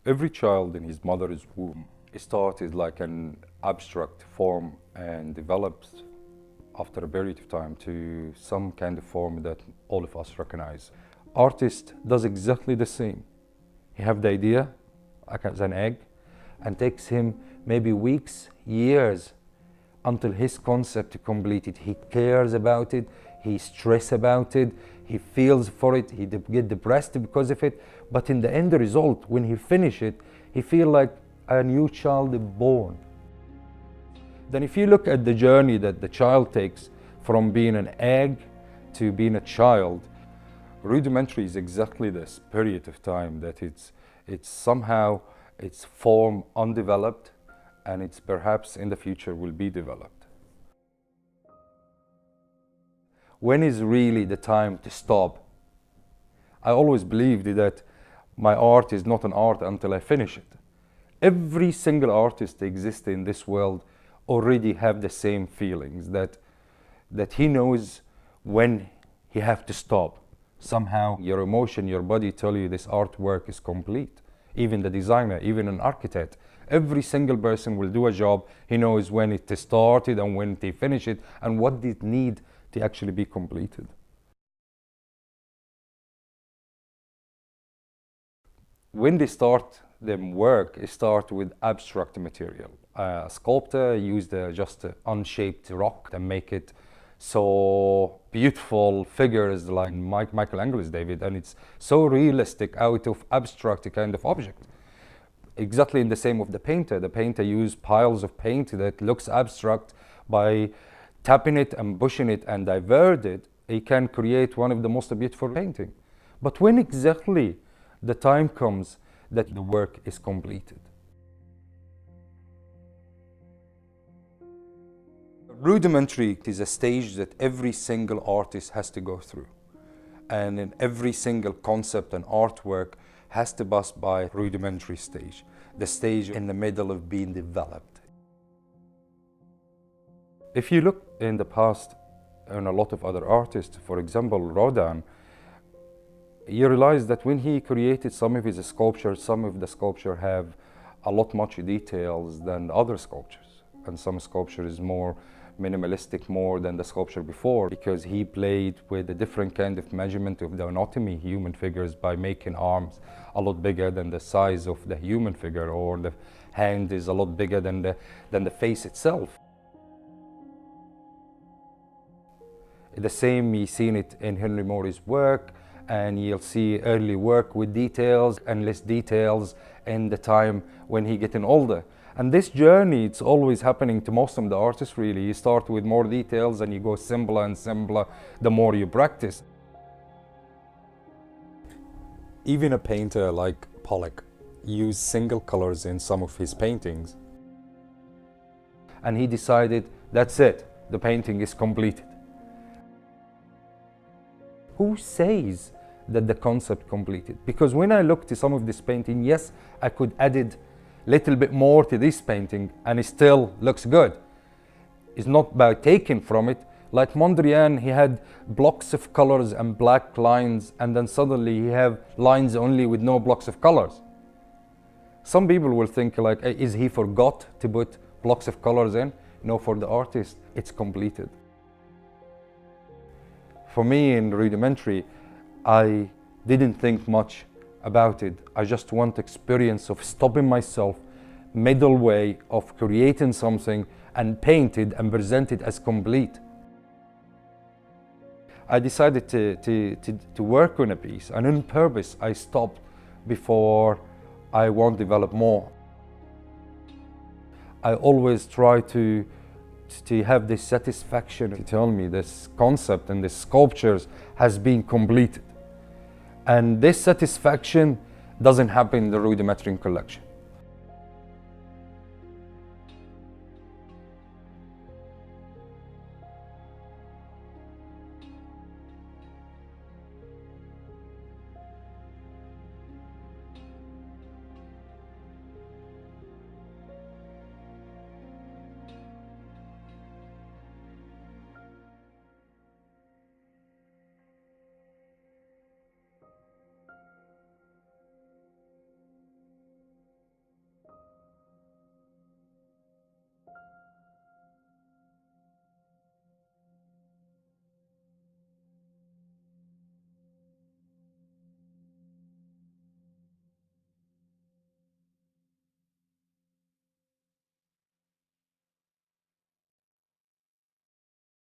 Every child in his mother's womb started like an abstract form and develops after a period of time to some kind of form that all of us recognize. Artist does exactly the same. He have the idea like as an egg, and takes him maybe weeks, years until his concept to complete it. He cares about it, he stress about it, he feels for it, he get depressed because of it, but in the end result, when he finish it, he feel like a new child born. Then if you look at the journey that the child takes from being an egg to being a child, rudimentary is exactly this period of time that it's somehow it's form undeveloped, and it's perhaps in the future will be developed. When is really the time to stop? I always believed that my art is not an art until I finish it. Every single artist exists in this world already have the same feelings, that he knows when he have to stop. Somehow your emotion, your body tell you this artwork is complete. Even the designer, even an architect, every single person will do a job. He knows when it started and when they finish it and what it need to actually be completed. When they start them work, it start with abstract material. A sculptor used just unshaped rock and make it so beautiful figures like Michelangelo's David, and it's so realistic out of abstract kind of object. Exactly in the same with the painter. The painter used piles of paint that looks abstract. By tapping it and pushing it and divert it, he can create one of the most beautiful painting. But when exactly the time comes that the work is completed? Rudimentary is a stage that every single artist has to go through. And in every single concept and artwork has to pass by rudimentary stage, the stage in the middle of being developed. If you look in the past and a lot of other artists, for example, Rodin, you realize that when he created some of his sculptures, some of the sculpture have a lot much details than other sculptures. And some sculpture is more minimalistic more than the sculpture before, because he played with a different kind of measurement of the anatomy, human figures, by making arms a lot bigger than the size of the human figure, or the hand is a lot bigger than the face itself. The same, you've seen it in Henry Morey's work, and you'll see early work with details and less details in the time when he getting older. And this journey, it's always happening to most of the artists really. You start with more details and you go simpler and simpler the more you practice. Even a painter like Pollock used single colors in some of his paintings. And he decided, that's it, the painting is completed. Who says that the concept completed? Because when I looked at some of this painting, yes, I could add little bit more to this painting and it still looks good. It's not by taking from it. Like Mondrian, he had blocks of colors and black lines, and then suddenly he have lines only with no blocks of colors. Some people will think like, is he forgot to put blocks of colors in? No, for the artist, it's completed. For me in Rudimentary, I didn't think much about it. I just want experience of stopping myself, middle way of creating something and paint it and present it as complete. I decided to work on a piece, and on purpose I stopped before I won't develop more. I always try to have this satisfaction to tell me this concept and this sculptures has been completed. And this satisfaction doesn't happen in the Rudimentary collection.